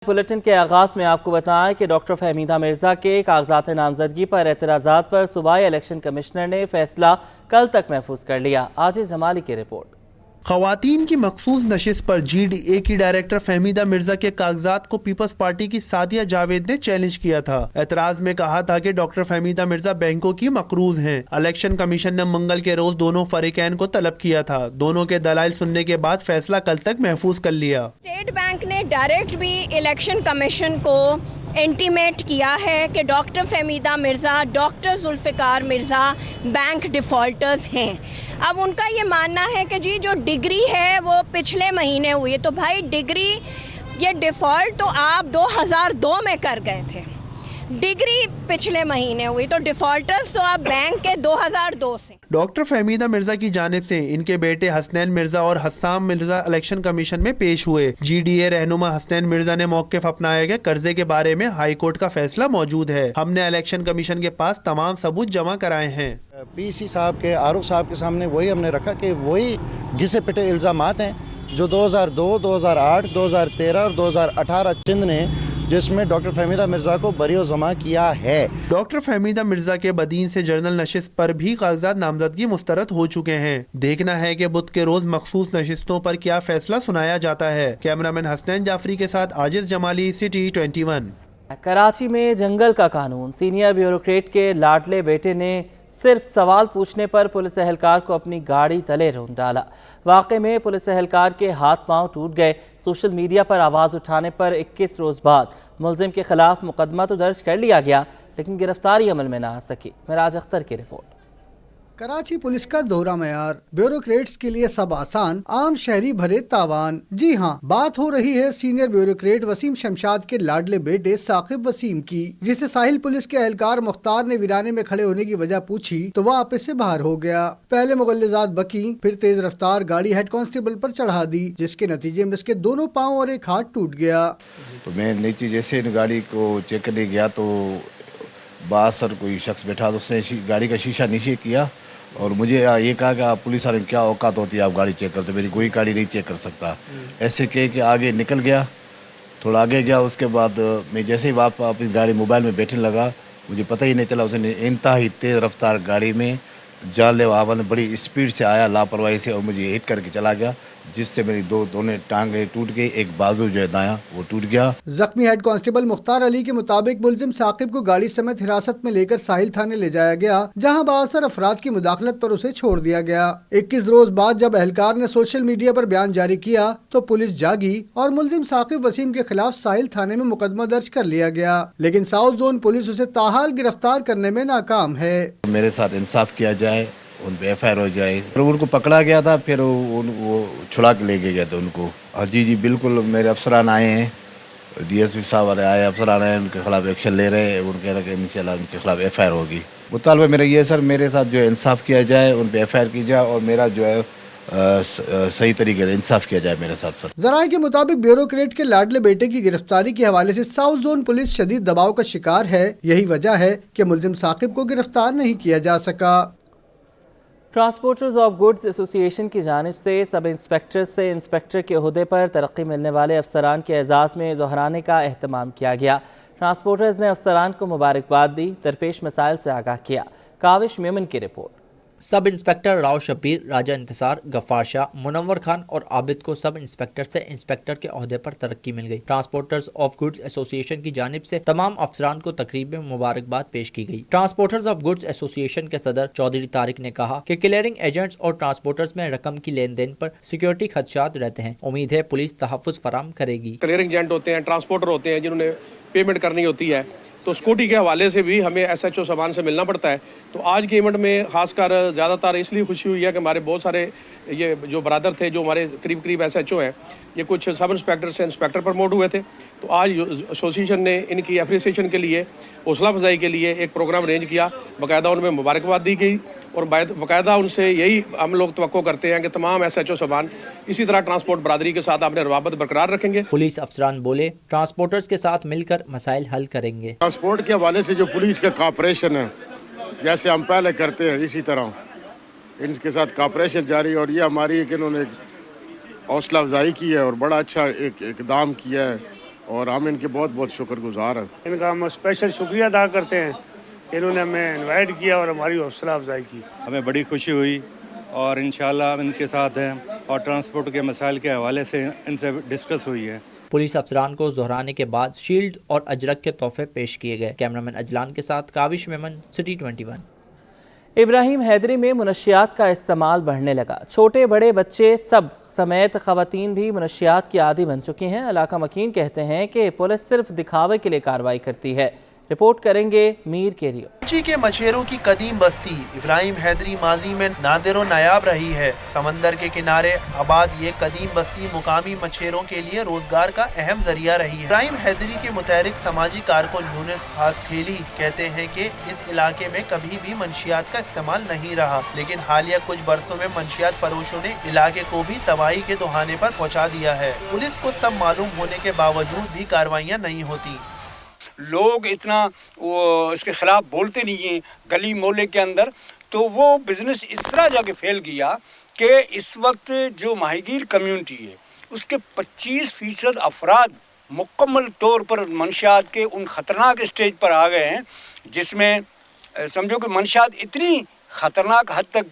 Bulletin کے آغاز میں آپ کو بتائیں کہ ڈاکٹر فہمیدہ مرزا کے کاغذات نامزدگی پر اعتراضات پر صوبائی الیکشن کمشنر نے فیصلہ کل تک محفوظ کر لیا۔ عاجز جمالی کی رپورٹ۔ خواتین کی مخصوص نشست پر جی ڈی اے کی ڈائریکٹر فہمیدہ مرزا کے کاغذات کو پیپلز پارٹی کی سعدیہ جاوید نے چیلنج کیا تھا۔ اعتراض میں کہا تھا کہ ڈاکٹر فہمیدہ مرزا بینکوں کی مقروض ہیں۔ الیکشن کمیشن نے منگل کے روز دونوں فریقین کو طلب کیا تھا۔ دونوں کے دلائل سننے کے بعد فیصلہ کل تک محفوظ کر لیا۔ اسٹیٹ بینک نے ڈائریکٹ بھی الیکشن کمیشن کو انٹیمیٹ کیا ہے کہ doctor Fahmida Mirza, doctor Zulfiqar Mirza bank defaulters ہیں۔ اب ان کا یہ ماننا ہے کہ جی جو ڈگری ہے وہ پچھلے مہینے ہوئی، تو بھائی ڈگری یہ ڈیفالٹ تو آپ 2002 میں کر گئے تھے، ڈگری پچھلے مہینے ہوئی، تو ڈیفالٹرز تو آپ بینک کے 2002 سے۔ ڈاکٹر فہمیدہ مرزا کی جانب سے ان کے بیٹے حسنین مرزا اور حسام مرزا الیکشن کمیشن میں پیش ہوئے۔ جی ڈی اے رہنما حسنین مرزا نے موقف اپنایا کہ قرضے کے بارے میں ہائی کورٹ کا فیصلہ موجود ہے۔ ہم نے الیکشن کمیشن کے پاس تمام ثبوت جمع کرائے ہیں۔ پی سی صاحب کے آر او صاحب کے سامنے وہی ہم نے رکھا کہ وہی گھسے پٹے الزامات ہیں جو 2002، 2008، 2013 اور 2018 چند نے، جس میں ڈاکٹر فہمیدہ مرزا کو بری و ضمع کیا ہے۔ ڈاکٹر فہمیدہ مرزا کے بدین سے جنرل نشست پر بھی کاغذات نامزدگی مسترد ہو چکے ہیں۔ دیکھنا ہے کہ بدھ کے روز مخصوص نشستوں پر کیا فیصلہ سنایا جاتا ہے۔ کیمرامین حسنین جعفری کے ساتھ عاجز جمالی، سٹی 21۔ کراچی میں جنگل کا قانون، سینئر بیوروکریٹ کے لاڈلے بیٹے نے صرف سوال پوچھنے پر پولیس اہلکار کو اپنی گاڑی تلے رون ڈالا۔ واقعے میں پولیس اہلکار کے ہاتھ پاؤں ٹوٹ گئے۔ سوشل میڈیا پر آواز اٹھانے پر 21 روز بعد ملزم کے خلاف مقدمہ تو درج کر لیا گیا، لیکن گرفتاری عمل میں نہ آ سکی۔ معراج اختر کی رپورٹ۔ کراچی پولیس کا دوہرا معیار، بیوروکریٹس کے لیے سب آسان، عام شہری بھرے تاوان۔ جی ہاں، بات ہو رہی ہے سینئر بیوروکریٹ وسیم شمشاد کے لاڈلے بیٹے ثاقب وسیم کی، جسے ساحل پولیس کے اہلکار مختار نے ویرانے میں کھڑے ہونے کی وجہ پوچھی تو وہ آپے سے باہر ہو گیا۔ پہلے مغلظات بکی، پھر تیز رفتار گاڑی ہیڈ کانسٹیبل پر چڑھا دی، جس کے نتیجے میں اس کے دونوں پاؤں اور ایک ہاتھ ٹوٹ گیا۔ تو میں نیچے جیسے گاڑی کو چیک کرنے گیا تو باثر کوئی شخص بیٹھا، تو اس نے گاڑی کا شیشہ نیچے کیا اور مجھے یہ کہا کہ آپ پولیس والے کیا اوقات ہوتی ہے آپ گاڑی چیک کرتے، میری کوئی گاڑی نہیں چیک کر سکتا۔ ایسے کہہ کے آگے نکل گیا، تھوڑا آگے گیا، اس کے بعد میں جیسے ہی واپس اپنی گاڑی موبائل میں بیٹھنے لگا، مجھے پتہ ہی نہیں چلا اس نے انتہائی تیز رفتار گاڑی میں جان لیوا حملہ بڑی اسپیڈ سے آیا لاپرواہی سے اور مجھے ہٹ کر کے چلا گیا، جس سے میری دونوں ٹانگیں ٹوٹ گئی، ایک بازو جو ہے دایاں وہ ٹوٹ گیا۔ زخمی ہیڈ کانسٹیبل مختار علی کے مطابق ملزم ثاقب کو گاڑی سمیت حراست میں لے کر ساحل تھانے لے جایا گیا، جہاں بااثر افراد کی مداخلت پر اسے چھوڑ دیا گیا۔ 21 روز بعد جب اہلکار نے سوشل میڈیا پر بیان جاری کیا تو پولیس جاگی اور ملزم ثاقب وسیم کے خلاف ساحل تھانے میں مقدمہ درج کر لیا گیا، لیکن ساؤتھ زون پولیس اسے تاحال گرفتار کرنے میں ناکام ہے۔ میرے ساتھ انصاف کیا جائے، ان پہ ایف آئی آر ہو جائے۔ پھر ان کو پکڑا گیا تھا، پھر وہ چھڑا کے لے کے گیا تھا ان کو۔ جی بالکل، میرے افسران آئے ہیں، ڈی ایس پی صاحب والے آئے، افسران آئے، ان کے خلاف ایکشن لے رہے ہیں، ان کہہ رہے کہ انشاءاللہ ان کے خلاف ایف آئی آر ہوگی۔ مطالبہ میرا یہ ہے سر، میرے ساتھ جو ہے انصاف کیا جائے، ان پہ ایف آئی آر کی جائے اور میرا جو ہے صحیح طریقے سے انصاف کیا جائے میرے ساتھ سر۔ ذرائع کے مطابق بیوروکریٹ کے لاڈلے بیٹے کی گرفتاری کے حوالے سے ساؤتھ زون پولیس شدید دباؤ کا شکار ہے۔ یہی وجہ ہے کہ ملزم ثاقب کو گرفتار نہیں کیا جا سکا۔ ٹرانسپورٹرز آف گڈز ایسوسی ایشن کی جانب سے سب انسپیکٹر سے انسپیکٹر کے عہدے پر ترقی ملنے والے افسران کے اعزاز میں ظہرانے کا اہتمام کیا گیا۔ ٹرانسپورٹرز نے افسران کو مبارکباد دی، درپیش مسائل سے آگاہ کیا۔ کاوش میمن کی report. Sub inspector Rao Shabbir, Raja Intisar, Ghaffar Shah, Munawar Khan اور عابد کو سب انسپیکٹر سے انسپیکٹر کے عہدے پر ترقی مل گئی۔ ٹرانسپورٹرز آف گڈز ایسوسی ایشن کی جانب سے تمام افسران کو تقریب میں مبارکباد پیش کی گئی۔ ٹرانسپورٹرز آف گڈز ایسوسی ایشن کے صدر چودھری طارق نے کہا کہ کلیئرنگ ایجنٹس اور ٹرانسپورٹرز میں رقم کی لین دین پر سیکیورٹی خدشات رہتے ہیں، امید ہے پولیس تحفظ فراہم کرے گی۔ کلیئرنگ ایجنٹ ہوتے ہیں، ٹرانسپورٹر ہوتے ہیں جنہوں نے پیمنٹ کرنی ہوتی ہے، تو سکیورٹی کے حوالے سے بھی ہمیں ایس ایچ او صاحبان سے ملنا پڑتا ہے۔ تو آج کے ایونٹ میں خاص کر زیادہ تر اس لیے خوشی ہوئی ہے کہ ہمارے بہت سارے یہ جو برادر تھے جو ہمارے قریب ایس ایچ او ہیں، یہ کچھ سب انسپیکٹر سے انسپیکٹر پروموٹ ہوئے تھے، تو آج ایسوسی ایشن نے ان کی اپریسیشن کے لیے، حوصلہ افزائی کے لیے ایک پروگرام ارینج کیا، باقاعدہ ان میں مبارکباد دی گئی اور باقاعدہ ان سے یہی ہم لوگ توقع کرتے ہیں کہ تمام ایس ایچ او صاحبان اسی طرح ٹرانسپورٹ برادری کے ساتھ اپنے روابط برقرار رکھیں گے۔ پولیس افسران بولے ٹرانسپورٹرز کے ساتھ مل کر مسائل حل کریں گے۔ ٹرانسپورٹ کے حوالے سے جو پولیس کا کاپریشن ہے، جیسے ہم پہلے کرتے ہیں اسی طرح ان کے ساتھ کاپریشن جاری، اور یہ ہماری ایک انہوں نے حوصلہ افزائی کی ہے اور بڑا اچھا ایک اقدام کیا ہے और हम इनके बहुत बहुत शुक्रगुजार हैं। इनका हम स्पेशल शुक्रिया अदा करते हैं, इन्होंने हमें इनवाइट किया और हमारी हौसला अफजाई की। हमें बड़ी खुशी हुई और इंशाल्लाह हम इनके साथ हैं और ट्रांसपोर्ट के मसाइल के हवाले से इनसे डिस्कस हुई है। पुलिस अफसरान को जोहराने के बाद शील्ड और अजरक के तोहफे पेश किए गए। कैमरामैन अजलान के साथ काविश मेमन, सिटी 21। इब्राहिम हैदरी में मुनशियात का इस्तेमाल बढ़ने लगा। छोटे बड़े बच्चे सब समेत खवातीन भी मुनशियात की आदी बन चुकी हैं। इलाका मकीन कहते हैं कि पुलिस सिर्फ दिखावे के लिए कार्रवाई करती है। रिपोर्ट करेंगे मीर केरियो। कराची के मछेरों की कदीम बस्ती इब्राहिम हैदरी माजी में नादिर नायाब रही है। समंदर के किनारे आबाद ये कदीम बस्ती मुकामी मछेरों के लिए रोजगार का अहम जरिया रही है। इब्राहिम हैदरी के मुतहरिक समाजी कारकुन यूनुस खासखेली कहते हैं कि इस इलाके में कभी भी मंशियात का इस्तेमाल नहीं रहा, लेकिन हालिया कुछ बरसों में मंशियात फरोशों ने इलाके को भी तबाही के दुहाने पर पहुँचा दिया है। पुलिस को सब मालूम होने के बावजूद भी कार्रवाइयाँ नहीं होती। लोग इतना वो इसके ख़िलाफ़ बोलते नहीं हैं गली मोहल्ले के अंदर, तो वो बिज़नेस इस तरह जाके फैल गया कि इस वक्त जो माहीगीर कम्युनिटी है उसके 25% अफराद मुकम्मल तौर पर मंशियात के उन ख़तरनाक स्टेज पर आ गए हैं, जिसमें समझो कि मंशियात इतनी ख़तरनाक हद तक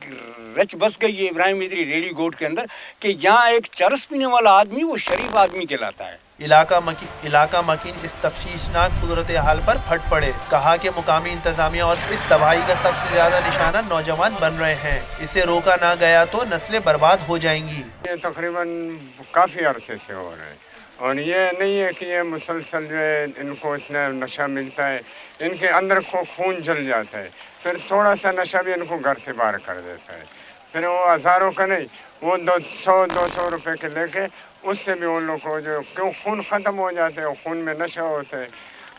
रच बस गई है इब्राहिम हैदरी रेडी गोट के अंदर कि यहाँ एक चरस पीने वाला आदमी वो शरीफ आदमी कहलाता है। इलाका मकीन इस तफ्शीशनाक सूरत हाल पर फट पड़े। कहा कि मुकामी इंतजामिया और इस तबाही का सबसे ज्यादा निशाना नौजवान बन रहे हैं। इसे रोका ना गया तो नस्लें बर्बाद हो जाएंगी। ये तकरीबन काफ़ी अरसे से हो रहे हैं और ये नहीं है कि ये मुसलसल जो है इनको इतना नशा मिलता है, इनके अंदर को खून जल जाता है, फिर थोड़ा सा नशा भी इनको घर से बाहर कर देता है। फिर वो हज़ारों का नहीं, वो 100-200 रुपए के लेके उससे भी उन लोगों को जो क्यों खून ख़त्म हो जाते हैं, खून में नशा होता है,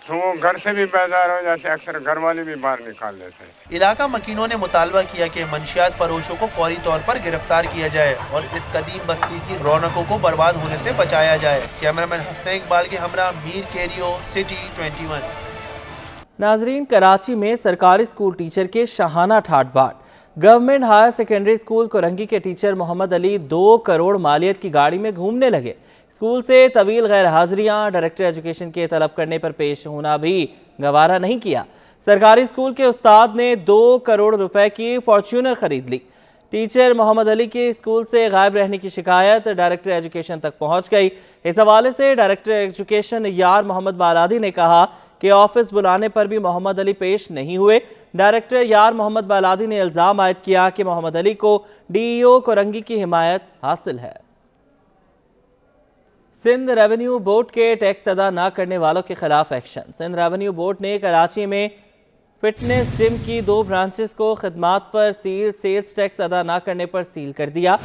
तो वो घर से भी बेजार हो जाते हैं, अक्सर घर वाले भी बाहर निकाल देते हैं। इलाका मकीनों ने मुतालबा किया कि मंशियात फरोशों को फौरी तौर पर गिरफ्तार किया जाए और इस कदीम बस्ती की रौनकों को बर्बाद होने से बचाया जाए। कैमरामैन हसन इकबाल के हमरा मीर केरियो, सिटी 21। नाजरीन, कराची में सरकारी स्कूल टीचर के शाहाना ठाट बाट। Government higher secondary school Korangi के टीचर मोहम्मद अली 2 करोड़ मालियत की गाड़ी में घूमने लगे। स्कूल से तवील गैर हाजिरियां, डायरेक्टर एजुकेशन के तलब करने पर पेश होना भी गवारा नहीं किया। सरकारी स्कूल के उस्ताद ने 2 करोड़ रुपए की फॉर्च्यूनर खरीद ली। टीचर मोहम्मद अली के स्कूल से गायब रहने की शिकायत डायरेक्टर एजुकेशन तक पहुंच गई। इस हवाले से डायरेक्टर एजुकेशन यार मोहम्मद बालादी ने कहा कि ऑफिस बुलाने पर भी मोहम्मद अली पेश नहीं हुए। डायरेक्टर यार मोहम्मद बालादी ने इल्जाम आयद किया कि मोहम्मद अली को डीईओ कोरंगी की हिमायत हासिल है। सिंध रेवेन्यू बोर्ड के टैक्स अदा न करने वालों के खिलाफ एक्शन। सिंध रेवेन्यू बोर्ड ने कराची में फिटनेस जिम की 2 ब्रांचेस को खिदमात पर सेल्स टैक्स अदा न करने पर सील कर दिया।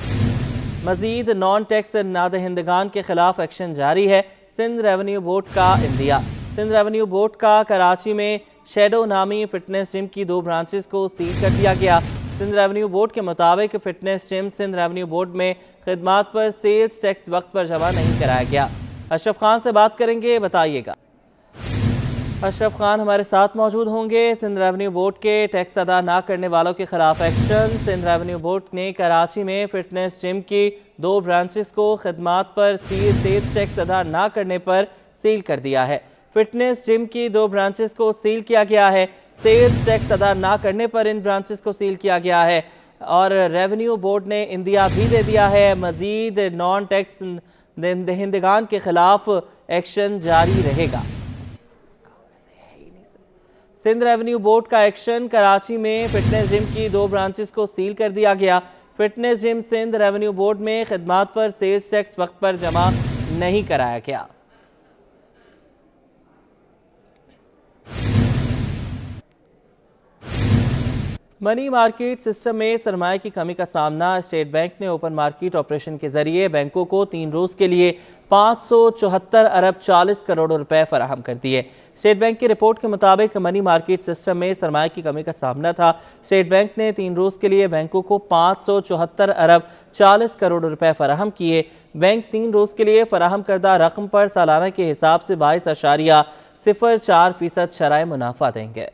मजीद नॉन टैक्स नादहिंदगान के खिलाफ एक्शन जारी है। सिंध रेवेन्यू बोर्ड का इंदिया। सिंध रेवेन्यू बोर्ड का कराची में शेडो नामी फिटनेस जिम की 2 ब्रांचेस को सील कर दिया गया। सिंध रेवेन्यू बोर्ड के मुताबिक fitness gym Sindh revenue board में खिदमात पर सेल्स टैक्स वक्त पर जमा नहीं कराया गया। अशरफ खान से बात करेंगे, बताइएगा। अशरफ खान हमारे साथ मौजूद होंगे। सिंध रेवेन्यू बोर्ड के टैक्स अदा ना करने वालों के खिलाफ एक्शन। सिंध रेवेन्यू बोर्ड ने कराची में फिटनेस जिम की 2 ब्रांचेस को खिदमात पर सेल्स टैक्स अदा ना करने पर सील कर दिया है। फिटनेस जिम की 2 ब्रांचेस को सील किया गया है। सेल्स टैक्स अदा ना करने पर इन ब्रांचेस को सील किया गया है और रेवेन्यू बोर्ड ने इंदिया भी दे दिया है। मजीद नॉन टैक्स दहिंदगान के खिलाफ एक्शन जारी रहेगा। सिंध रेवेन्यू बोर्ड का एक्शन। कराची में फिटनेस जिम की 2 ब्रांचेस को सील कर दिया गया। Fitness gym Sindh revenue board में खिदमात पर सेल्स टैक्स वक्त पर जमा नहीं कराया गया। मनी मार्केट सिस्टम में सरमाए की कमी का सामना। स्टेट बैंक ने ओपन मार्केट ऑपरेशन के जरिए बैंकों को 3 रोज के लिए 574 अरब 40 करोड़ रुपए फराहम कर दिए। स्टेट बैंक की रिपोर्ट के मुताबिक मनी मार्केट सिस्टम में सरमाए की कमी का सामना था। स्टेट बैंक ने 3 रोज के लिए बैंकों को 574 अरब 40 करोड़ रुपए फराहम किए। बैंक 3 रोज के लिए फराहम करदा रकम पर सालाना के हिसाब से 22.04% शरह मुनाफा देंगे।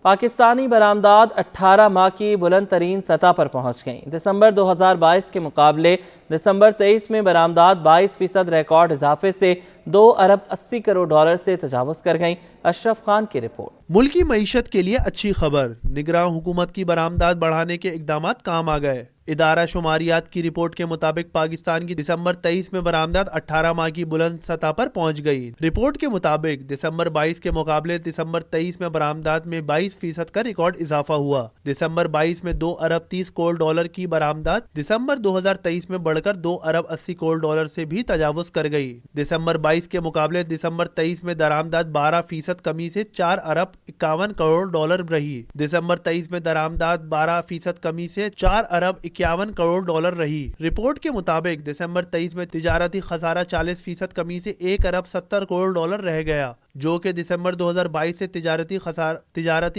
پاکستانی برآمدات 18 ماہ کی بلند ترین سطح پر پہنچ گئیں۔ دسمبر 2022 کے مقابلے دسمبر 23 میں برآمدات 22% ریکارڈ اضافے سے 2 ارب 80 کروڑ ڈالر سے تجاوز کر گئیں۔ اشرف خان کی رپورٹ۔ ملکی معیشت کے لیے اچھی خبر، نگراں حکومت کی برآمدات بڑھانے کے اقدامات کام آ گئے۔ ادارہ شماریات کی رپورٹ کے مطابق پاکستان کی دسمبر 23 میں برآمدات 18 ماہ کی بلند سطح پر پہنچ گئی۔ رپورٹ کے مطابق دسمبر 22 کے مقابلے دسمبر 23 میں برآمدات میں 22% کا ریکارڈ اضافہ ہوا۔ دسمبر 22 میں 2 ارب 30 کروڑ ڈالر کی برآمدات دسمبر 2023 میں بڑھ کر 2 ارب 80 کروڑ ڈالر سے بھی تجاوز کر گئی۔ دسمبر 22 کے مقابلے دسمبر 23 میں درآمدات 12% کمی سے 4 ارب 51 کروڑ ڈالر رہی۔ دسمبر 23 میں درآمدات 12% کمی سے 4 ارب 51 کروڑ ڈالر رہی۔ رپورٹ کے مطابق دسمبر 23 میں تجارتی خسارہ 40% کمی سے 1 ارب 70 کروڑ ڈالر رہ گیا، جو کہ دسمبر 2022 سے تجارتی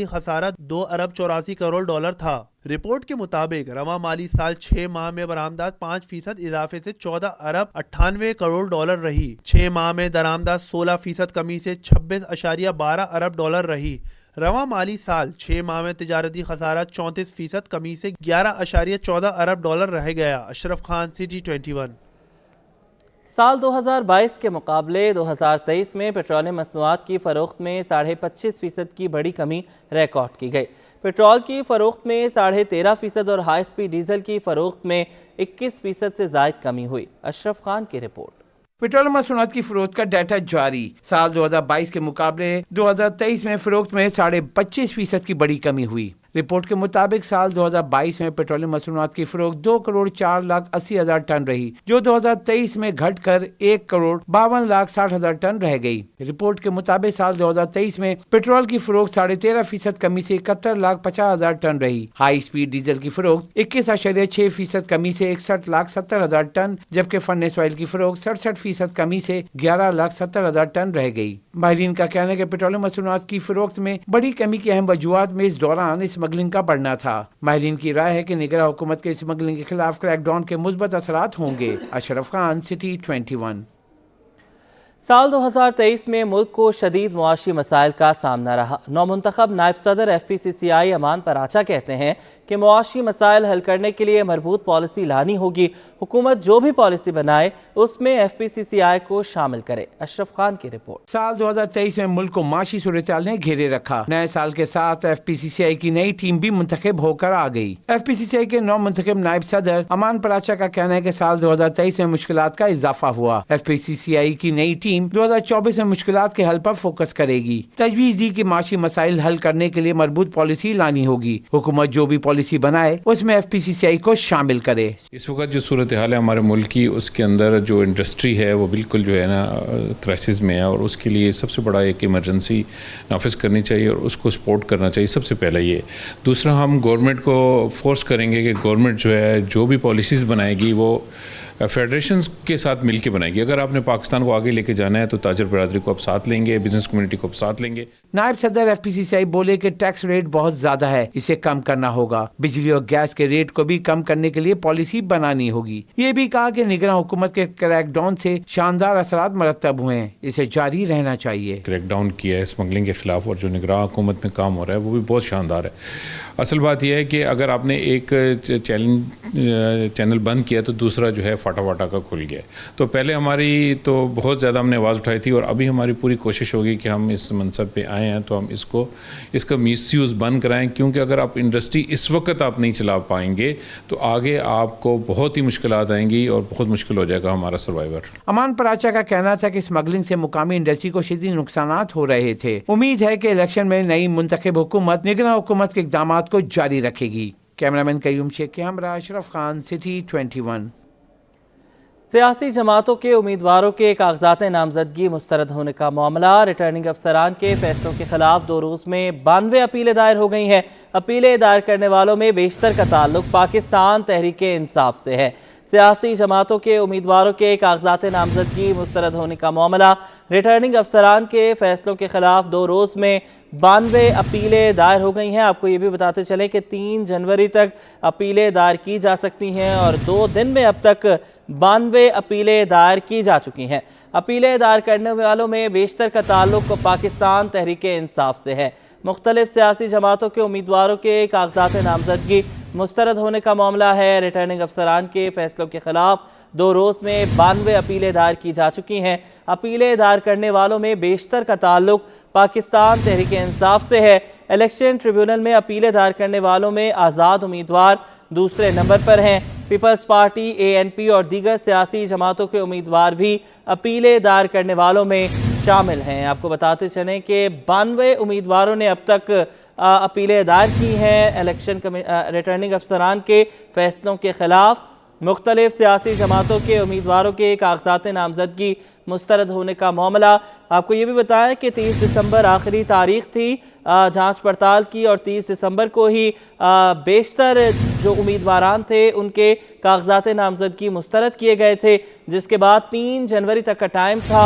خسارہ 2 ارب 84 کروڑ ڈالر تھا۔ رپورٹ کے مطابق رواں مالی سال 6 ماہ میں برآمدات 5% اضافے سے 14 ارب 98 کروڑ ڈالر رہی۔ 6 ماہ میں درآمدات 16% کمی سے 26.12 ارب ڈالر رہی۔ رواں مالی سال 6 ماہ میں تجارتی خسارہ 34% کمی سے 11.14 ارب ڈالر رہ گیا۔ اشرف خان، سٹی 21۔ سال 2022 کے مقابلے 2023 میں پیٹرولیم مصنوعات کی فروخت میں 25.5% کی بڑی کمی ریکارڈ کی گئی۔ پیٹرول کی فروخت میں 13.5% اور ہائی سپیڈ ڈیزل کی فروخت میں 21% سے زائد کمی ہوئی۔ اشرف خان کی رپورٹ۔ پیٹرولیم مصنوعات کی فروخت کا ڈیٹا جاری۔ سال 2022 کے مقابلے 2023 میں فروخت میں 25.5% کی بڑی کمی ہوئی۔ رپورٹ کے مطابق سال 2022 میں پیٹرولیم مصنوعات کی فروخت 2,04,80,000 ٹن رہی، جو 2023 میں گھٹ کر 1,52,60,000 ٹن رہ گئی۔ رپورٹ کے مطابق سال 2023 میں پیٹرول کی فروخت 13.5% کمی سے 71,50,000 ٹن رہی۔ ہائی سپیڈ ڈیزل کی فروخت 21.6% کمی سے 61,70,000 ٹن، جبکہ فرنس آئل کی فروخت 67% کمی سے 11,70,000 ٹن رہ گئی۔ ماہرین کا کہنا ہے کہ پیٹرولیم مصنوعات کی فروخت میں بڑی کمی کی اہم وجوہات میں اس دوران اسمگلنگ کا بڑھنا تھا۔ ماہرین کی رائے ہے کہ نگراں حکومت کے اسمگلنگ کے خلاف کریک ڈاؤن کے مثبت اثرات ہوں گے۔ اشرف خان، سٹی 21۔ سال 2023 میں ملک کو شدید معاشی مسائل کا سامنا رہا۔ نومنتخب نائب صدر ایف پی سی سی آئی امان پراچا کہتے ہیں کہ معاشی مسائل حل کرنے کے لیے مربوط پالیسی لانی ہوگی۔ حکومت جو بھی پالیسی بنائے اس میں ایف پی سی سی آئی کو شامل کرے۔ اشرف خان کی رپورٹ۔ سال 2023 میں ملک کو معاشی صورتحال نے گھیرے رکھا۔ نئے سال کے ساتھ ایف پی سی سی آئی کی نئی ٹیم بھی منتخب ہو کر آ گئی۔ ایف پی سی سی آئی کے نو منتخب نائب صدر امان پراچا کا کہنا ہے کہ سال 2023 میں مشکلات کا اضافہ ہوا۔ ایف پی سی سی آئی کی نئی ٹیم 2024 میں مشکلات کے حل پر فوکس کرے گی۔ تجویز دی کہ معاشی مسائل حل کرنے کے لیے مربوط پالیسی لانی ہوگی۔ حکومت جو بھی پالیسی بنائے اس میں ایف پی سی سی آئی کو شامل کرے۔ اس وقت جو صورتحال ہے ہمارے ملک کی، اس کے اندر جو انڈسٹری ہے وہ بالکل جو ہے نا کرائسس میں ہے، اور اس کے لیے سب سے بڑا ایک ایمرجنسی نافذ کرنی چاہیے اور اس کو سپورٹ کرنا چاہیے۔ سب سے پہلے یہ۔ دوسرا، ہم گورنمنٹ کو فورس کریں گے کہ گورنمنٹ جو ہے جو بھی پالیسیز بنائے گی وہ فیڈریشنز کے ساتھ مل کے بنائے گی۔ اگر آپ نے پاکستان کو آگے لے کے جانا ہے تو تاجر برادری کو آپ ساتھ لیں گے، بزنس کمیونٹی کو آپ ساتھ لیں گے۔ نائب صدر ایف پی سی سی آئی بولے کہ ٹیکس ریٹ بہت زیادہ ہے، اسے کم کرنا ہوگا۔ بجلی اور گیس کے ریٹ کو بھی کم کرنے کے لیے پالیسی بنانی ہوگی۔ یہ بھی کہا کہ نگراں حکومت کے کریک ڈاؤن سے شاندار اثرات مرتب ہوئے ہیں، اسے جاری رہنا چاہیے۔ کریک ڈاؤن کیا ہے اسمگلنگ کے خلاف، اور جو نگراں حکومت میں کام ہو رہا ہے وہ بھی بہت شاندار ہے۔ اصل بات یہ ہے کہ اگر آپ نے ایک چینل بند کیا تو دوسرا جو ہے فاٹا واٹا کا کھل گیا۔ تو پہلے ہماری تو بہت زیادہ ہم نے آواز اٹھائی تھی، اور ابھی ہماری پوری کوشش ہوگی کہ ہم اس منصب پہ آئے ہیں تو ہم اس کا مس یوز بند کرائیں، کیونکہ اگر آپ انڈسٹری اس وقت آپ نہیں چلا پائیں گے تو آگے آپ کو بہت ہی مشکلات آئیں گی اور بہت مشکل ہو جائے گا ہمارا سروائیور۔ امان پراچا کا کہنا تھا کہ اسمگلنگ سے مقامی انڈسٹری کو شدید نقصانات ہو رہے تھے۔ امید ہے کہ الیکشن میں نئی منتخب حکومت نگراں حکومت کے اقدامات کو جاری رکھے گی۔ کیمرامین قیوم شیخ کے ہمراہ اشرف خان، سٹی 21۔ سیاسی جماعتوں کے امیدواروں کے کاغذات نامزدگی مسترد ہونے کا معاملہ۔ ریٹرننگ افسران کے فیصلوں کے خلاف 2 روز میں 92 اپیلیں دائر ہو گئی ہیں۔ اپیلیں دائر کرنے والوں میں بیشتر کا تعلق پاکستان تحریک انصاف سے ہے۔ سیاسی جماعتوں کے امیدواروں کے کاغذات نامزدگی مسترد ہونے کا معاملہ۔ ریٹرننگ افسران کے فیصلوں کے خلاف 2 روز میں 92 اپیلیں دائر ہو گئی ہیں۔ آپ کو یہ بھی بتاتے چلیں کہ 3 جنوری تک اپیلیں دائر کی جا سکتی ہیں، اور 2 دن میں اب تک 92 اپیلیں دائر کی جا چکی ہیں۔ اپیلیں دائر کرنے والوں میں بیشتر کا تعلق پاکستان تحریک انصاف سے ہے۔ मुख्तलिफ सियासी जमातों के उम्मीदवारों के कागजात नामजदगी मुस्तरद होने का मामला है। रिटर्निंग अफसरान के फैसलों के खिलाफ 2 रोज़ में 92 अपीलें दायर की जा चुकी हैं। अपीलें दायर करने वालों में बेशतर का ताल्लुक पाकिस्तान तहरीक इंसाफ से है। इलेक्शन ट्रिब्यूनल में अपीलें दायर करने वालों में आज़ाद उम्मीदवार दूसरे नंबर पर हैं। पीपल्स पार्टी, ANP और दीगर सियासी जमातों के उम्मीदवार भी अपीलें दायर करने वालों में शामिल हैं। आपको बताते चलें कि 92 उम्मीदवारों ने अब तक अपीलें दायर की हैं इलेक्शन रिटर्निंग अफसरान के फैसलों के खिलाफ। मुख्तलिफ सियासी जमातों के उम्मीदवारों के कागजात नामजदगी मुस्तरद होने का मामला। आपको ये भी बताया कि 30 दिसंबर आखिरी तारीख थी जांच पड़ताल की और 30 दिसंबर को ही बेशतर जो उम्मीदवारान थे उनके कागजात नामजदगी मुस्तरद किए गए थे, जिसके बाद 3 जनवरी तक का टाइम था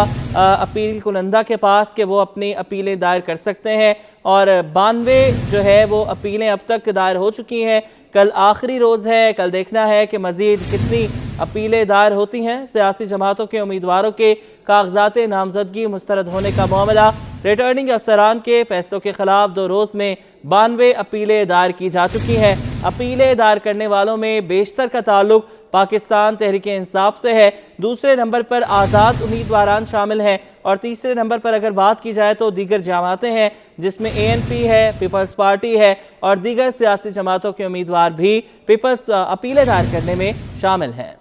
अपील कुनंदा के पास कि वो अपनी अपीलें दायर कर सकते हैं और 92 जो है वो अपीलें अब तक दायर हो चुकी हैं। कल आखिरी रोज़ है, कल देखना है कि मज़ीद कितनी अपीलें दायर होती हैं। सियासी जमातों के उम्मीदवारों के कागजात नामजदगी मुस्तरद होने का मामला। रिटर्निंग अफसरान के फैसलों के खिलाफ 2 रोज़ में 92 अपीलें दायर की जा चुकी हैं। अपीलें दायर करने वालों में बेशतर का ताल्लुक पाकिस्तान तहरीक इंसाफ से है। दूसरे नंबर पर आज़ाद उम्मीदवारान शामिल हैं और तीसरे नंबर पर अगर बात की जाए तो दीगर जमातें हैं, जिसमें ANP है, पीपल्स पार्टी है और दीगर सियासी जमातों के उम्मीदवार भी पीपल्स अपीलें दायर करने में शामिल हैं।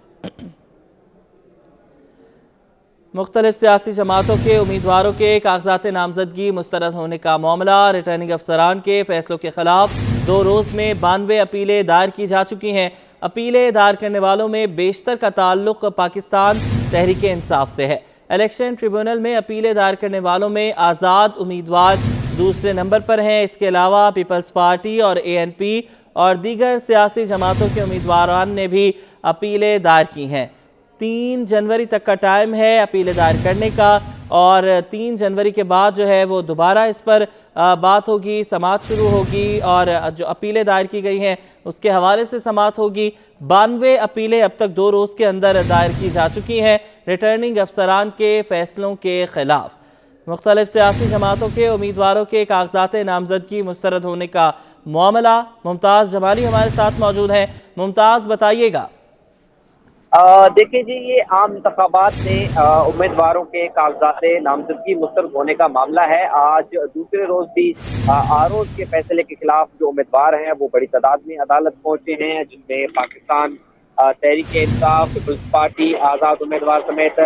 मुख्तलिफ सियासी जमातों के उम्मीदवारों के कागजात नामजदगी मुस्तरद होने का मामला। रिटर्निंग अफसरान के फैसलों के खिलाफ 2 रोज़ में 92 अपीलें दायर की जा चुकी हैं। अपीलें दायर करने वालों में बेशतर का ताल्लुक पाकिस्तान तहरीक इंसाफ से है। इलेक्शन ट्रिब्यूनल में अपीलें दायर करने वालों में आज़ाद उम्मीदवार दूसरे नंबर पर हैं। इसके अलावा पीपल्स पार्टी और ANP और दीगर सियासी जमातों के उम्मीदवारान ने भी अपीलें दायर की हैं। 3 जनवरी तक का टाइम है अपीलें दायर करने का और 3 जनवरी के बाद जो है वो दोबारा इस पर बात होगी, समाअत शुरू होगी और जो अपीलें दायर की गई हैं उसके हवाले से समाअत होगी। 92 अपीलें अब तक 2 रोज़ के अंदर दायर की जा चुकी हैं रिटर्निंग अफसरान के फैसलों के खिलाफ। मुख्तलिफ सियासी जमातों के उम्मीदवारों के कागजात नामजदगी मुस्तरद होने का मामला। मुमताज़ जमाली हमारे साथ मौजूद हैं। मुमताज़, बताइएगा। देखिए जी, ये आम इंतखाबात में उम्मीदवारों के कागजात नामजदगी मुस्तरद होने का मामला है। आज दूसरे रोज भी आरोज के फैसले के खिलाफ जो उम्मीदवार हैं वो बड़ी तादाद में अदालत पहुंचे हैं, जिनमें पाकिस्तान तहरीक इंसाफ, पीपल्स पार्टी, आज़ाद उम्मीदवार समेत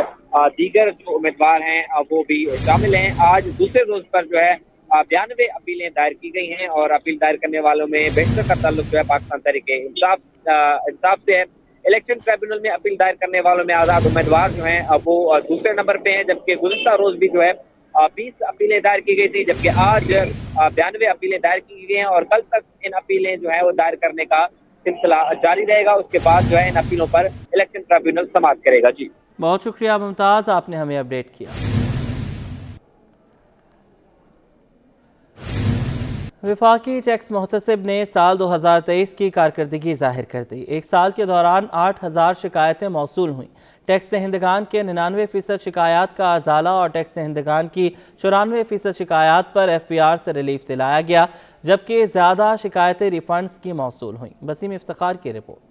दीगर जो उम्मीदवार हैं वो भी शामिल हैं। आज दूसरे रोज पर जो है 92 अपीलें दायर की गई हैं और अपील दायर करने वालों में बेशतर का ताल्लुक जो है पाकिस्तान तहरीक इंसाफ से है। इलेक्शन ट्रिब्यूनल में अपील दायर करने वालों में आज़ाद उम्मीदवार जो हैं वो दूसरे नंबर पे हैं, जबकि गुज़िश्ता रोज भी जो है 20 अपीलें दायर की गई थी, जबकि आज 92 अपीलें दायर की गई हैं और कल तक इन अपीलें जो है वो दायर करने का सिलसिला जारी रहेगा। उसके बाद जो है इन अपीलों पर इलेक्शन ट्रिब्यूनल समाअत करेगा। जी, बहुत शुक्रिया मुमताज़, आपने हमें अपडेट किया। वफाकी टैक्स मुहतसिब ने साल 2023 की कारकर्दगी जाहिर कर दी। एक साल के दौरान 8000 शिकायतें मौसूल हुई। टैक्स दहिंदगान के 99% शिकायत का अजाला और टैक्स दहिंदगान की 94% शिकायत पर FPR से रिलीफ दिलाया गया, जबकि ज़्यादा शिकायतें रिफंड्स की मौसूल हुई। वसीम इफ्तिखार की रिपोर्ट।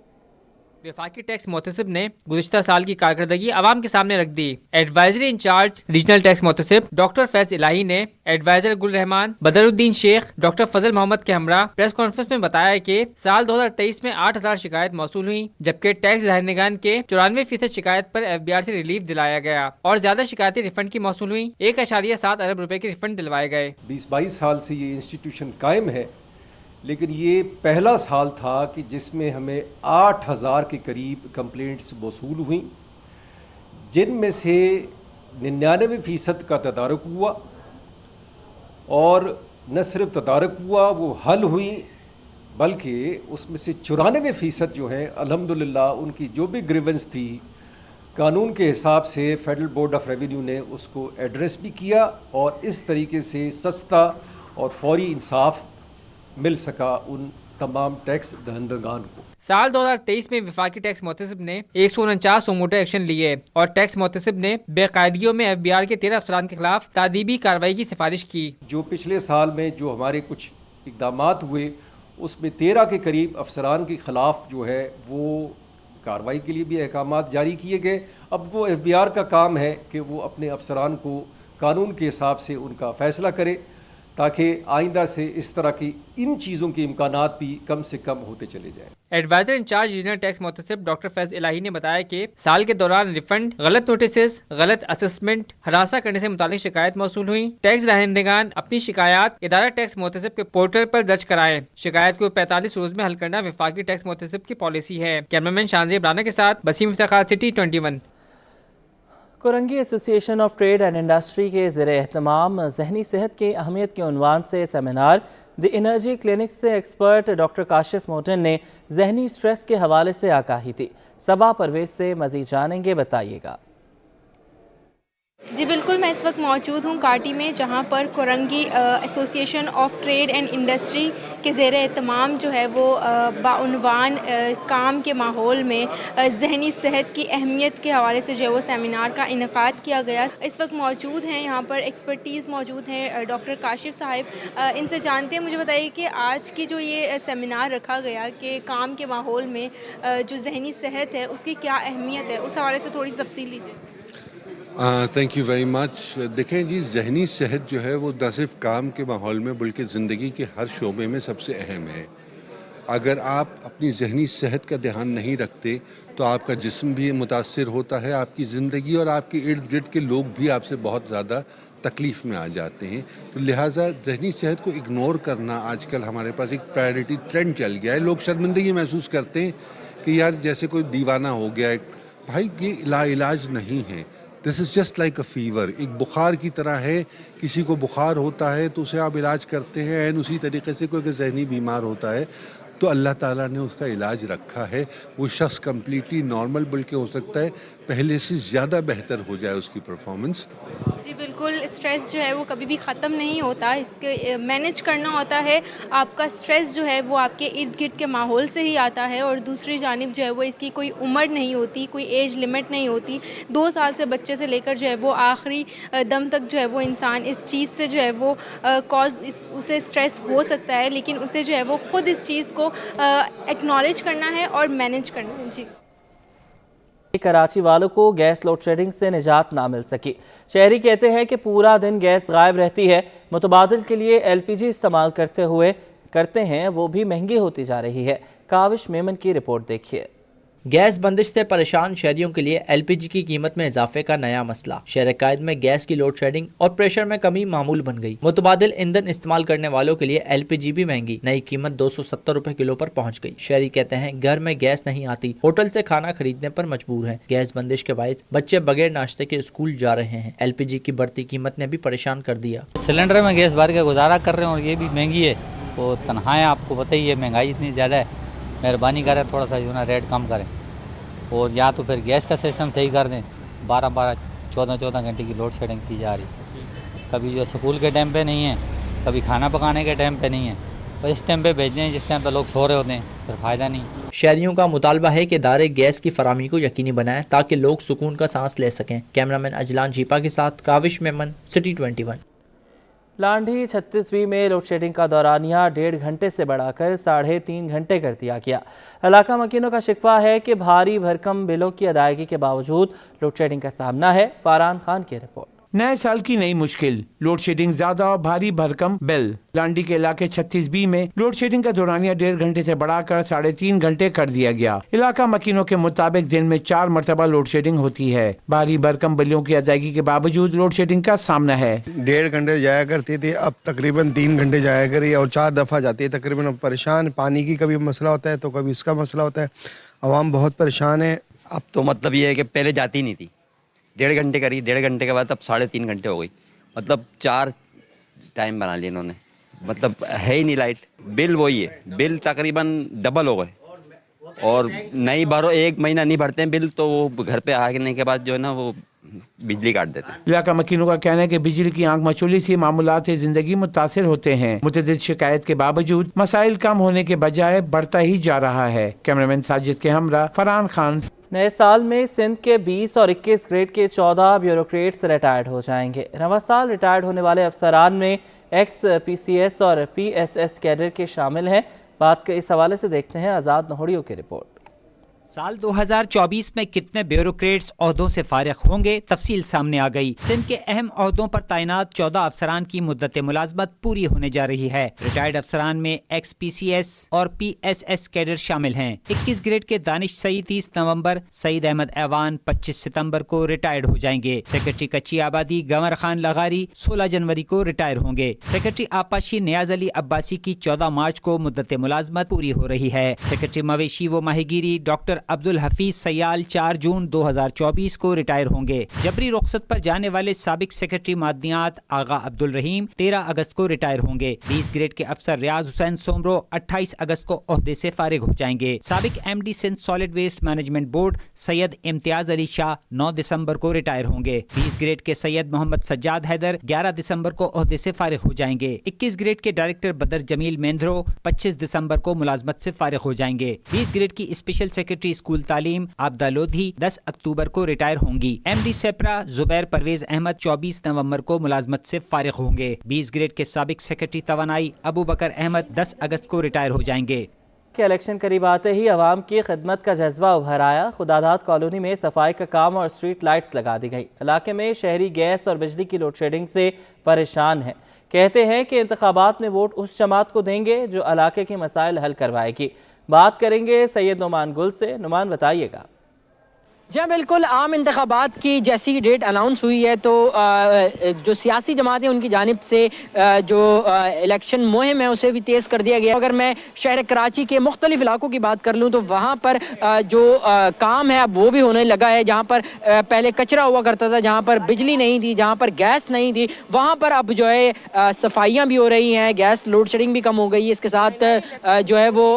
वफाकी टैक्स मुहतसिब ने गुज़िश्ता साल की कारकर्दगी आवाम के सामने रख दी। एडवाइजरी इंचार्ज रीजनल टैक्स मुहतसिब डॉक्टर फैज इलाही ने एडवाइजर गुल रहमान, बदरुद्दीन शेख, डॉक्टर फजल मोहम्मद के हमरा प्रेस कॉन्फ्रेंस में बताया कि साल 2023 में 8000 शिकायत मौसूल हुई, जबकि टैक्स दहिंदगान के 94% शिकायत पर FBR से रिलीफ दिलाया गया और ज्यादा शिकायतें रिफंड की मौसूल हुई। 1.7 अरब रुपए के रिफंड दिलवाए गए। 20-22 साल से ये इंस्टीट्यूशन कायम है, लेकिन ये पहला साल था कि जिसमें हमें 8000 के करीब कंप्लेंट्स मौसूल हुई, जिनमें से 99% का तदारुक हुआ और न सिर्फ तदारुक हुआ वो हल हुई, बल्कि उसमें से 94% जो है अल्हम्दुलिल्लाह उनकी जो भी ग्रीवेंस थी कानून के हिसाब से फेडरल बोर्ड ऑफ रेवेन्यू ने उसको एड्रेस भी किया और इस तरीके से सस्ता और फौरी इंसाफ मिल सका उन तमाम टैक्स दहंदगान को। साल 2023 में वफाकी टैक्स मोहतसिब ने 149 सुमोटो एक्शन लिए और टैक्स मोहतसिब ने बेकायदगियों में FBI के 13 अफसरान के खिलाफ तादीबी कार्रवाई की सिफारिश की। जो पिछले साल में जो हमारे कुछ इक़दामात हुए उसमें 13 के करीब अफसरान के ख़िलाफ़ जो है वो कार्रवाई के लिए भी अहकामात जारी किए गए। अब वो FBI का काम है कि वो अपने अफसरान को कानून के हिसाब से उनका फ़ैसला करे ताकि आइंदा से इस तरह की इन चीज़ों के इम्कानात भी कम से कम होते चले जाएं। एडवाइजर इंचार्ज रीजनल टैक्स मोहतसिब डॉक्टर फैज इलाही ने बताया कि साल के दौरान रिफंड, गलत नोटिस, गलत असेसमेंट, हरासा करने से मुतालिक शिकायत मौसूल हुई। टैक्स दहंदगान अपनी शिकायत इदारा टैक्स मोहतसिब के पोर्टल पर दर्ज कराएं। शिकायत को 45 रोज में हल करना वफाकी टैक्स मोहतसिब की पॉलिसी है। कैमरामैन शानज़ेब राना के साथ Waseem Iftikhar, city 21। Korangi association of trade and industry के ज़ेरे एहतमाम जहनी सेहत की अहमियत के उन्वान से सेमिनार द एनर्जी क्लिनिक से एक्सपर्ट डॉक्टर काशिफ मोहसिन ने जहनी स्ट्रेस के हवाले से आगाही दी। सबा परवेज से मज़ीद जानेंगे, बताइएगा। जी बिल्कुल, मैं इस वक्त मौजूद हूँ काटी में, जहाँ पर Korangi association of trade and industry के ज़ेर एहतमाम जो है वो बाउनवान काम के माहौल में जहनी सेहत की अहमियत के हवाले से जो है वो सेमिनार का इनेकाद किया गया। इस वक्त मौजूद हैं यहाँ पर एक्सपर्टीज़ मौजूद हैं डॉक्टर काशिफ साहिब। इनसे जानते हैं, मुझे बताइए कि आज की जो ये सेमिनार रखा गया कि काम के माहौल में जो जहनी सेहत है उसकी क्या अहमियत है, उस हवाले से थोड़ी तफसील लीजिए। Thank you very much. देखें जी, जहनी सेहत जो है वो न सिर्फ काम के माहौल में बल्कि ज़िंदगी के हर शोबे में सबसे अहम है। अगर आप अपनी जहनी सेहत का ध्यान नहीं रखते तो आपका जिस्म भी मुतासर होता है, आपकी ज़िंदगी और आपके इर्द गिर्द के लोग भी आपसे बहुत ज़्यादा तकलीफ़ में आ जाते हैं। तो लिहाजा जहनी सेहत को इग्नोर करना आजकल हमारे पास एक प्रायोरिटी ट्रेंड चल गया है। लोग शर्मिंदगी महसूस करते हैं कि यार जैसे कोई दीवाना हो गया है। भाई ये इलाज नहीं है, this is just like a fever. एक बुखार की तरह है, किसी को बुखार होता है तो उसे आप इलाज करते हैं, एंड उसी तरीके से कोई जहनी बीमार होता है तो अल्लाह ताला ने उसका इलाज रखा है। वो शख्स कम्प्लीटली नॉर्मल बल्कि हो सकता है पहले से ज़्यादा बेहतर हो जाए उसकी परफॉर्मेंस। जी बिल्कुल, स्ट्रेस जो है वो कभी भी ख़त्म नहीं होता, इसके मैनेज करना होता है। आपका स्ट्रेस जो है वो आपके इर्द गिर्द के माहौल से ही आता है, और दूसरी जानिब जो है वो इसकी कोई उम्र नहीं होती, कोई एज लिमिट नहीं होती। 2 साल से बच्चे से लेकर जो है वो आखिरी दम तक जो है वो इंसान इस चीज़ से जो है वो उसे स्ट्रेस हो सकता है, लेकिन उसे जो है वो ख़ुद इस चीज़ को एक्नॉलेज करना है और मैनेज करना है। जी, कराची वालों को गैस लोड शेडिंग से निजात ना मिल सकी। शहरी कहते हैं कि पूरा दिन गैस गायब रहती है, मुतबादिल के लिए LPG इस्तेमाल करते हैं वो भी महंगी होती जा रही है। काविश मेमन की रिपोर्ट देखिए। गैस बंदिश से परेशान शहरियों के लिए LPG की कीमत में इजाफे का नया मसला। शहर कायद में गैस की लोड शेडिंग और प्रेशर में कमी मामूल बन गई। मुतबादिल ईंधन इस्तेमाल करने वालों के लिए LPG भी महंगी, नई कीमत 270 रुपए किलो पर पहुंच गई। शहरी कहते हैं घर में गैस नहीं आती, होटल से खाना खरीदने पर मजबूर है। गैस बंदिश के बायस बच्चे बगैर नाश्ते के स्कूल जा रहे हैं। LPG की बढ़ती कीमत ने भी परेशान कर दिया। सिलेंडर में गैस भर के गुजारा कर रहे हैं और ये भी महंगी है, वो तनख्वाह है, आपको पता ही है, महंगाई इतनी ज़्यादा है। मेहरबानी करें थोड़ा सा जो ना रेट कम करें, और या तो फिर गैस का सिस्टम सही कर दें। 12-12, 14-14 घंटे की लोड शेडिंग की जा रही है। कभी जो स्कूल के टाइम पे नहीं है, कभी खाना पकाने के टाइम पे नहीं है, और इस टाइम पे भेज दें जिस टाइम पे लोग सो रहे होते हैं, फिर फ़ायदा नहीं। शहरियों का मुतालबा है कि इदारे गैस की फराहमी को यकीनी बनाएं ताकि लोग सुकून का सांस ले सकें। कैमरामैन अजलान जीपा के साथ काविश मेमन, सिटी 21। लांढी 36B में लोड शेडिंग का दौरानिया 1.5 घंटे से बढ़ाकर 3.5 घंटे कर दिया गया। इलाका मकीनों का शिकवा है कि भारी भरकम बिलों की अदायगी के बावजूद लोड शेडिंग का सामना है। फारान खान की रिपोर्ट। नए साल की नई मुश्किल, लोड शेडिंग ज्यादा और भारी भरकम बिल। लांडी के इलाके 36B में लोड शेडिंग का दौरानिया 1.5 घंटे से बढ़ाकर 3.5 घंटे कर दिया गया। इलाका मकीनों के मुताबिक दिन में 4 मरतबा लोड शेडिंग होती है। भारी भरकम बिलों की अदायगी के बावजूद लोड शेडिंग का सामना है। 1.5 घंटे जाया करती थी, अब तकरीबन 3 घंटे जाया करी और 4 दफा जाती है तकरीबन। परेशान, पानी की कभी मसला होता है तो कभी इसका मसला होता है, आवाम बहुत परेशान है। अब तो मतलब ये है कि पहले जाती नहीं थी, 1.5 घंटे करी, 1.5 घंटे के बाद अब 3.5 घंटे हो गई। मतलब 4 टाइम बना लिए इन्होंने, मतलब है ही नहीं लाइट। बिल वही है, बिल तकरीबन डबल हो गए, और नहीं भरो, 1 महीना नहीं भरते हैं बिल तो वो घर पे आने के बाद जो है ना वो बिजली काट देते हैं। इलाका मकीनों का कहना है कि बिजली की आंख मचोली से मामूलात से जिंदगी मुतासिर होते हैं। मुतअद्दिद शिकायत के बावजूद मसाइल कम होने के बजाय बढ़ता ही जा रहा है। कैमरामैन साजिद के हमरा फरहान खान। नए साल में सिंध के 20 और 21 ग्रेड के 14 ब्यूरोक्रेट्स रिटायर्ड हो जाएंगे। नवा साल रिटायर्ड होने वाले अफसरान में एक्स PCS और PSS कैडर के शामिल हैं। बात के इस हवाले से देखते हैं आज़ाद नहोड़ियों की रिपोर्ट। साल 2024 में कितने ब्यूरोक्रेट्स ओहदों से फारिग होंगे, तफसील सामने आ गई। सिंध के अहम ओहदों पर तैनात 14 अफसरान की मुद्दत मुलाजमत पूरी होने जा रही है। रिटायर्ड अफसरान में एक्स PCS और PSS कैडर शामिल हैं। 21 ग्रेड के दानिश सईद 30 नवंबर, सईद अहमद ऐवान 25 सितंबर को रिटायर्ड हो जाएंगे। सेक्रेटरी कच्ची आबादी गंवर खान लगारी 16 जनवरी को रिटायर होंगे। सेक्रेटरी आपाशी नियाज अली अब्बासी की 14 मार्च को मुद्दत मुलाजमत पूरी हो रही है। सेक्रेटरी मवेशी व माहीगीरी डॉक्टर अब्दुल हफीज सयाल 4 जून 2024 को रिटायर होंगे। जबरी रुखसत पर जाने वाले साबिक सेक्रेटरी मादनियात आगा अब्दुल रहीम 13 अगस्त को रिटायर होंगे। 20 ग्रेड के अफसर रियाज हुसैन सोमरो 28 अगस्त को ओहदे से फारिग हो जाएंगे। साबिक MD Sindh solid waste management board Syed Imtiaz Ali Shah 9 दिसंबर को रिटायर होंगे। 20 ग्रेड के सैयद मोहम्मद सज्जाद हैदर 11 दिसंबर को ओहदे से फारिग हो जाएंगे। 21 ग्रेड के डायरेक्टर बदर जमील मेंद्रो 25 दिसंबर को मुलाजमत से फारिग हो जाएंगे। 20 ग्रेड की स्पेशल सेक्रेटरी स्कूल तालीम आबदा लोधी 10 अक्टूबर को रिटायर होंगी। MD सेप्रा जुबैर परवेज अहमद 24 नवंबर को मुलाजमत से फारिग होंगे। 20 ग्रेड के साबिक सेक्रेटरी तवानाई अबू बकर अहमद 10 अगस्त को रिटायर हो जाएंगे। के इलेक्शन करीब आते ही अवाम की खिदमत का जज्बा उभर आया। खुदादाद कॉलोनी में सफाई का काम और स्ट्रीट लाइट्स लगा दी गई। इलाके में शहरी गैस और बिजली की लोड शेडिंग से परेशान है। कहते हैं कि इंतखाबात में वोट उस जमात को देंगे जो इलाके के मसाइल हल करवाएगी। बात करेंगे सैयद नुमान गुल से। नुमान बताइएगा। जी बिल्कुल, आम इंतखाबात की जैसी डेट अनाउंस हुई है तो जो सियासी जमातें उनकी जानिब से जो इलेक्शन मुहिम है उसे भी तेज़ कर दिया गया। अगर मैं शहर कराची के मुख्तलिफ इलाकों की बात कर लूँ तो वहाँ पर जो काम है अब वो भी होने लगा है। जहाँ पर पहले कचरा हुआ करता था, जहाँ पर बिजली नहीं थी, जहाँ पर गैस नहीं थी, वहाँ पर अब जो है सफाइयाँ भी हो रही हैं, गैस लोड शेडिंग भी कम हो गई है। इसके साथ जो है वो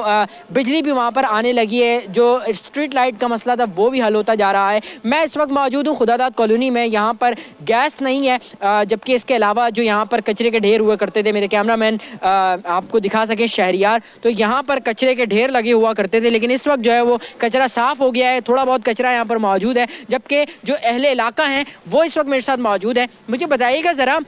बिजली भी वहाँ पर आने लगी है। जो स्ट्रीट लाइट का मसला था वो भी हल होता जा रहा है। मैं इस वक्त मौजूद हूँ खुदादाद कॉलोनी में। यहाँ पर गैस नहीं है, जबकि इसके अलावा जो यहाँ पर कचरे के ढेर हुआ करते थे, मेरे कैमरामैन आपको दिखा सके शहरियार, तो यहाँ पर कचरे के ढेर लगे हुआ करते थे, लेकिन इस वक्त जो है वो कचरा साफ हो गया है। थोड़ा बहुत कचरा यहाँ पर मौजूद है, जबकि जो अहले इलाका हैं वो इस वक्त मेरे साथ मौजूद है। मुझे बताइएगा ज़रा,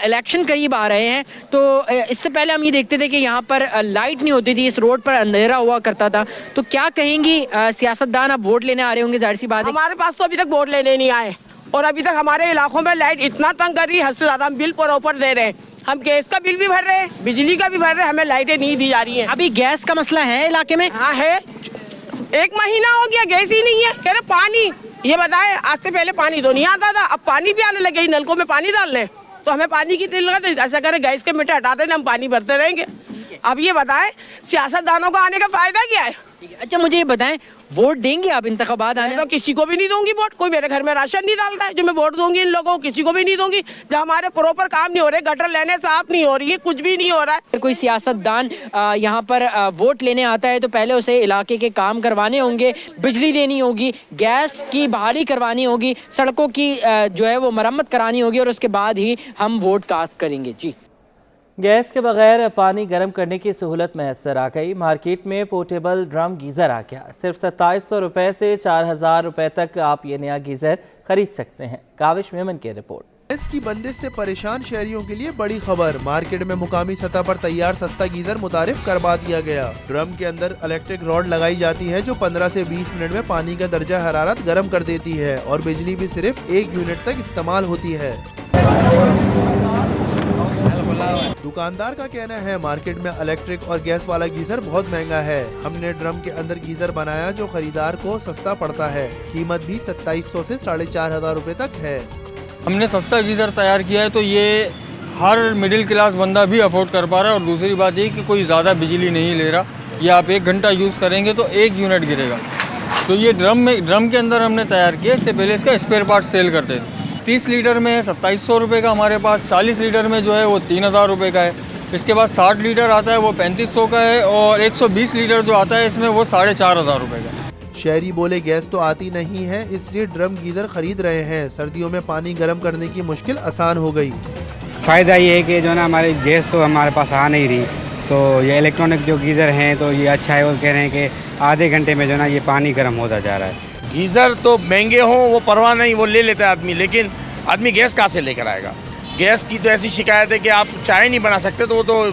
इलेक्शन करीब आ रहे हैं तो इससे पहले हम ये देखते थे कि यहाँ पर लाइट नहीं होती थी, इस रोड पर अंधेरा हुआ करता था, तो क्या कहेंगी सियासतदान अब वोट लेने आ रहे होंगे, जाहिर सी बात है। हमारे पास तो अभी तक वोट लेने नहीं आए और अभी तक हमारे इलाकों में लाइट इतना तंग कर रही है, हद से ज्यादा हम बिल पर ऊपर दे रहे हैं। हम गैस का बिल भी भर रहे हैं, बिजली का भी भर रहे हैं, हमें लाइटें नहीं दी जा रही हैं। अभी गैस का मसला है इलाके में? हाँ है, 1 महीना हो गया गैस ही नहीं है। कह रहे पानी, ये बताए आज से पहले पानी तो नहीं आता था, अब पानी भी आने लगे, नलकों में पानी डाल रहे, तो हमें पानी की दिल लगा, तो ऐसा करे गैस के मीटर हटाते हैं, हम पानी भरते रहेंगे। अब ये बताएं सियासतदानों का आने का फायदा क्या है? अच्छा मुझे ये बताएं, वोट देंगे आप इंतखाबात आने? तो किसी को भी नहीं दूंगी वोट। कोई मेरे घर में राशन नहीं डालता है जो मैं वोट दूंगी इन लोगों को, किसी को भी नहीं दूंगी। जब हमारे प्रॉपर काम नहीं हो रहे, गटर लेने साफ नहीं हो रही है, कुछ भी नहीं हो रहा है। कोई सियासतदान यहाँ पर वोट लेने आता है तो पहले उसे इलाके के काम करवाने होंगे, बिजली देनी होगी, गैस की बहाली करवानी होगी, सड़कों की जो है वो मरम्मत करानी होगी, और उसके बाद ही हम वोट कास्ट करेंगे। जी, गैस के बगैर पानी गर्म करने की सहूलत मैसर आ गई। मार्केट में पोर्टेबल ड्रम गीज़र आ गया। सिर्फ 2700 रुपये से 4000 रुपये तक आप ये नया गीज़र खरीद सकते हैं। काविश मेमन की रिपोर्ट। गैस की बंदिश से परेशान शहरियों के लिए बड़ी खबर। मार्केट में मुकामी सतह पर तैयार सस्ता गीजर मुतारिफ करवा दिया गया। ड्रम के अंदर इलेक्ट्रिक रॉड लगाई जाती है जो 15 से 20 मिनट में पानी का दर्जा हरारत गर्म कर देती है और बिजली भी सिर्फ 1 यूनिट तक इस्तेमाल होती है। दुकानदार का कहना है मार्केट में इलेक्ट्रिक और गैस वाला गीजर बहुत महंगा है। हमने ड्रम के अंदर गीजर बनाया जो खरीदार को सस्ता पड़ता है। कीमत भी 2700 से 4500 रुपए तक है। हमने सस्ता गीजर तैयार किया है तो ये हर मिडिल क्लास बंदा भी अफोर्ड कर पा रहा है, और दूसरी बात ये कि कोई ज़्यादा बिजली नहीं ले रहा। ये आप 1 घंटा यूज़ करेंगे तो 1 यूनिट गिरेगा। तो ये ड्रम के अंदर हमने तैयार किया। इससे पहले इसका स्पेयर पार्ट सेल करते थे। 30 लीटर में 2700 रुपये का हमारे पास, 40 लीटर में जो है वो 3000 रुपये का है। इसके बाद 60 लीटर आता है वो 3500 का है, और 120 लीटर जो आता है इसमें वो 4500 रुपये का है। شہری بولے گیس تو آتی نہیں ہے اس لیے ڈرم گیزر خرید رہے ہیں، سردیوں میں پانی گرم کرنے کی مشکل آسان ہو گئی۔ فائدہ یہ ہے کہ جو نا ہماری گیس تو ہمارے پاس آ نہیں رہی، تو یہ الیکٹرانک جو گیزر ہیں تو یہ اچھا ہے، وہ کہہ رہے ہیں کہ آدھے گھنٹے میں جو نا یہ پانی گرم ہوتا جا رہا ہے۔ گیزر تو مہنگے ہوں وہ پرواہ نہیں، وہ لے لیتا ہے آدمی، لیکن آدمی گیس کہاں سے لے کر آئے گا؟ گیس کی تو ایسی شکایت ہے کہ آپ چائے نہیں بنا سکتے، تو وہ تو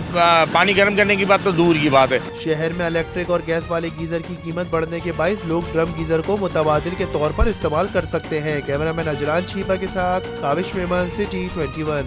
پانی گرم کرنے کی بات تو دور کی بات ہے۔ شہر میں الیکٹرک اور گیس والے گیزر کی قیمت بڑھنے کے باعث لوگ ڈرم گیزر کو متبادل کے طور پر استعمال کر سکتے ہیں۔ کیمرہ مین اجلان شیبہ کے ساتھ کاوش میمن، سٹی 21۔